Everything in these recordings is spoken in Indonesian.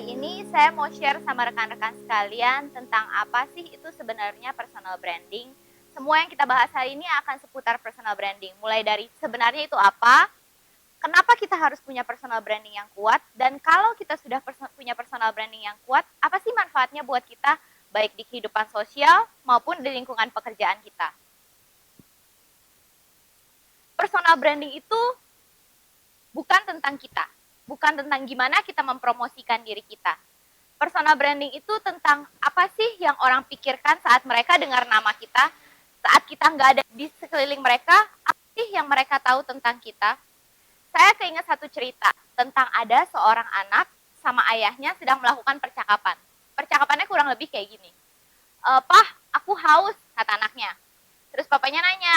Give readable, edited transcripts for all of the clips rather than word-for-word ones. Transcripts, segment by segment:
Hari ini saya mau share sama rekan-rekan sekalian tentang apa sih itu sebenarnya personal branding. Semua yang kita bahas hari ini akan seputar personal branding. Mulai dari sebenarnya itu apa, kenapa kita harus punya personal branding yang kuat, dan kalau kita sudah punya personal branding yang kuat, apa sih manfaatnya buat kita, baik di kehidupan sosial maupun di lingkungan pekerjaan kita. Personal branding itu bukan tentang kita, bukan tentang gimana kita mempromosikan diri kita. Personal branding itu tentang apa sih yang orang pikirkan saat mereka dengar nama kita, saat kita nggak ada di sekeliling mereka, apa sih yang mereka tahu tentang kita. Saya keinget satu cerita tentang ada seorang anak sama ayahnya sedang melakukan percakapan. Percakapannya kurang lebih kayak gini. Pah, aku haus, kata anaknya. Terus papanya nanya,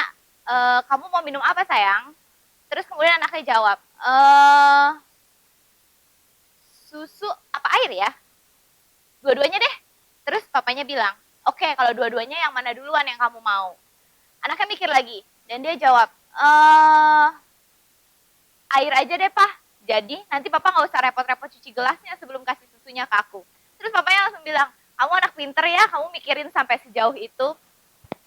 kamu mau minum apa sayang? Terus kemudian anaknya jawab, susu apa air ya? Dua-duanya deh. Terus papanya bilang, oke, kalau dua-duanya yang mana duluan yang kamu mau? Anaknya mikir lagi, dan dia jawab, air aja deh, Pak. Jadi nanti papa nggak usah repot-repot cuci gelasnya sebelum kasih susunya ke aku. Terus papanya langsung bilang, kamu anak pinter ya, kamu mikirin sampai sejauh itu.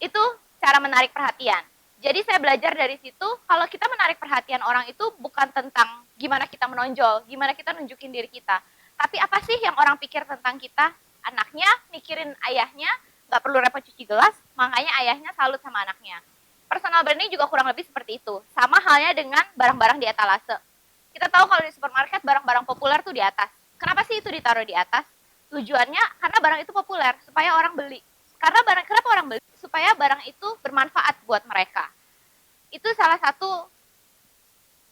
Itu cara menarik perhatian. Jadi saya belajar dari situ, kalau kita menarik perhatian orang itu bukan tentang gimana kita menonjol, gimana kita nunjukin diri kita. Tapi apa sih yang orang pikir tentang kita? Anaknya mikirin ayahnya, nggak perlu repot cuci gelas, makanya ayahnya salut sama anaknya. Personal branding juga kurang lebih seperti itu. Sama halnya dengan barang-barang di etalase. Kita tahu kalau di supermarket barang-barang populer tuh di atas. Kenapa sih itu ditaruh di atas? Tujuannya karena barang itu populer, supaya orang beli. Kenapa orang beli? Supaya barang itu bermanfaat buat mereka. Itu salah satu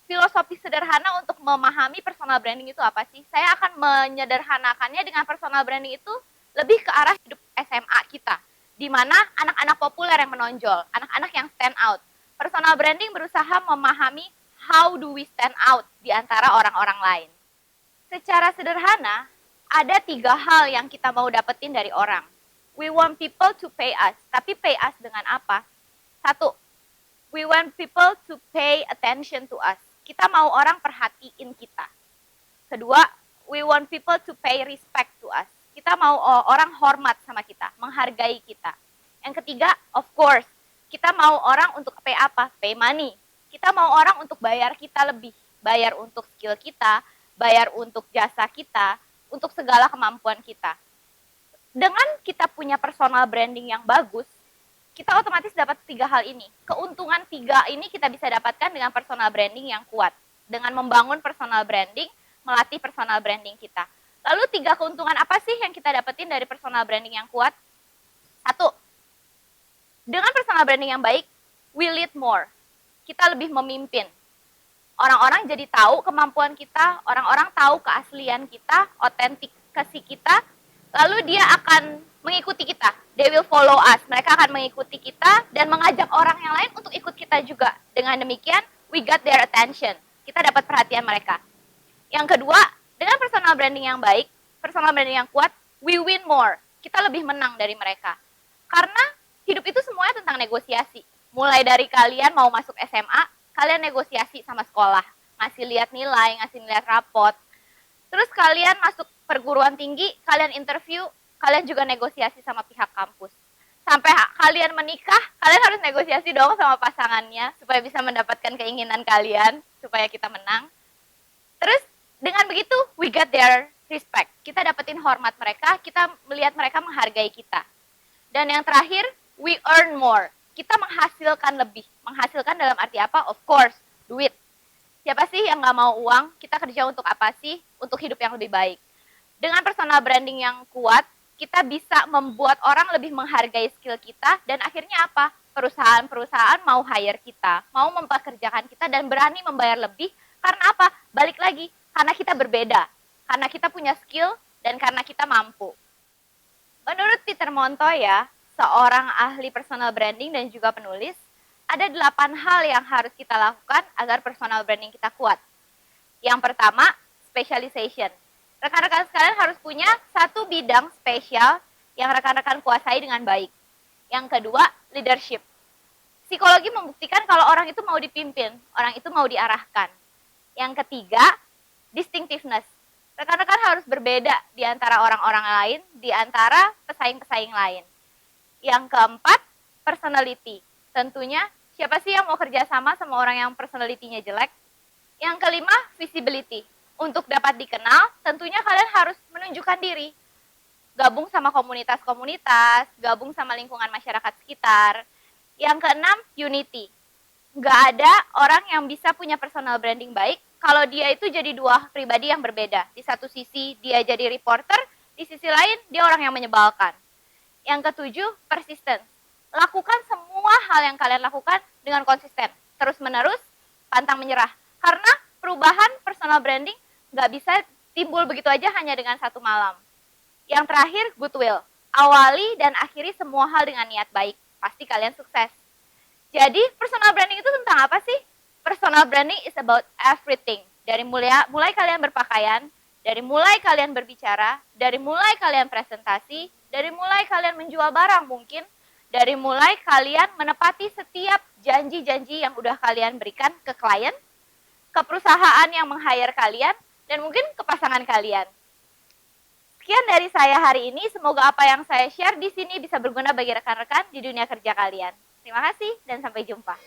filosofi sederhana untuk memahami personal branding itu apa sih. Saya akan menyederhanakannya dengan personal branding itu lebih ke arah hidup SMA kita, di mana anak-anak populer yang menonjol, anak-anak yang stand out. Personal branding berusaha memahami how do we stand out di antara orang-orang lain. Secara sederhana, ada 3 hal yang kita mau dapetin dari orang. We want people to pay us. Tapi pay us dengan apa? 1, we want people to pay attention to us. Kita mau orang perhatiin kita. Kedua, we want people to pay respect to us. Kita mau orang hormat sama kita, menghargai kita. Yang ketiga, of course, kita mau orang untuk pay apa? Pay money. Kita mau orang untuk bayar kita lebih. Bayar untuk skill kita, bayar untuk jasa kita, untuk segala kemampuan kita. Dengan kita punya personal branding yang bagus, kita otomatis dapat 3 hal ini. Keuntungan 3 ini kita bisa dapatkan dengan personal branding yang kuat. Dengan membangun personal branding, melatih personal branding kita. Lalu 3 keuntungan apa sih yang kita dapetin dari personal branding yang kuat? 1, dengan personal branding yang baik, we lead more. Kita lebih memimpin. Orang-orang jadi tahu kemampuan kita, orang-orang tahu keaslian kita, otentikasi kita, lalu dia akan mengikuti kita. They will follow us. Mereka akan mengikuti kita dan mengajak orang yang lain untuk ikut kita juga. Dengan demikian, we got their attention. Kita dapat perhatian mereka. Yang kedua, dengan personal branding yang baik, personal branding yang kuat, we win more. Kita lebih menang dari mereka. Karena hidup itu semuanya tentang negosiasi. Mulai dari kalian mau masuk SMA, kalian negosiasi sama sekolah. Ngasih lihat nilai, ngasih lihat rapot. Terus kalian masuk perguruan tinggi, kalian interview, kalian juga negosiasi sama pihak kampus. Sampai kalian menikah, kalian harus negosiasi dong sama pasangannya supaya bisa mendapatkan keinginan kalian, supaya kita menang. Terus dengan begitu, we get their respect. Kita dapetin hormat mereka, kita melihat mereka menghargai kita. Dan yang terakhir, we earn more. Kita menghasilkan lebih. Menghasilkan dalam arti apa? Of course, duit. Siapa sih yang nggak mau uang? Kita kerja untuk apa sih? Untuk hidup yang lebih baik. Dengan personal branding yang kuat, kita bisa membuat orang lebih menghargai skill kita, dan akhirnya apa? Perusahaan-perusahaan mau hire kita, mau mempekerjakan kita, dan berani membayar lebih. Karena apa? Balik lagi, karena kita berbeda. Karena kita punya skill, dan karena kita mampu. Menurut Peter Montoya, seorang ahli personal branding dan juga penulis, ada 8 hal yang harus kita lakukan agar personal branding kita kuat. Yang pertama, specialization. Rekan-rekan sekalian harus punya satu bidang spesial yang rekan-rekan kuasai dengan baik. Yang kedua, leadership. Psikologi membuktikan kalau orang itu mau dipimpin, orang itu mau diarahkan. Yang ketiga, distinctiveness. Rekan-rekan harus berbeda di antara orang-orang lain, di antara pesaing-pesaing lain. Yang keempat, personality. Tentunya, siapa sih yang mau kerja sama orang yang personality-nya jelek? Yang kelima, visibility. Untuk dapat dikenal, tentunya kalian harus menunjukkan diri. Gabung sama komunitas-komunitas, gabung sama lingkungan masyarakat sekitar. Yang keenam, unity. Nggak ada orang yang bisa punya personal branding baik kalau dia itu jadi dua pribadi yang berbeda. Di satu sisi dia jadi reporter, di sisi lain dia orang yang menyebalkan. Yang ketujuh, persistence. Lakukan semua hal yang kalian lakukan dengan konsisten. Terus-menerus, pantang menyerah. Karena perubahan personal branding nggak bisa timbul begitu aja hanya dengan satu malam. Yang terakhir, goodwill. Awali dan akhiri semua hal dengan niat baik. Pasti kalian sukses. Jadi, personal branding itu tentang apa sih? Personal branding is about everything. Dari mulai kalian berpakaian, dari mulai kalian berbicara, dari mulai kalian presentasi, dari mulai kalian menjual barang mungkin, dari mulai kalian menepati setiap janji-janji yang udah kalian berikan ke klien, ke perusahaan yang meng-hire kalian, dan mungkin ke pasangan kalian. Sekian dari saya hari ini, semoga apa yang saya share di sini bisa berguna bagi rekan-rekan di dunia kerja kalian. Terima kasih dan sampai jumpa.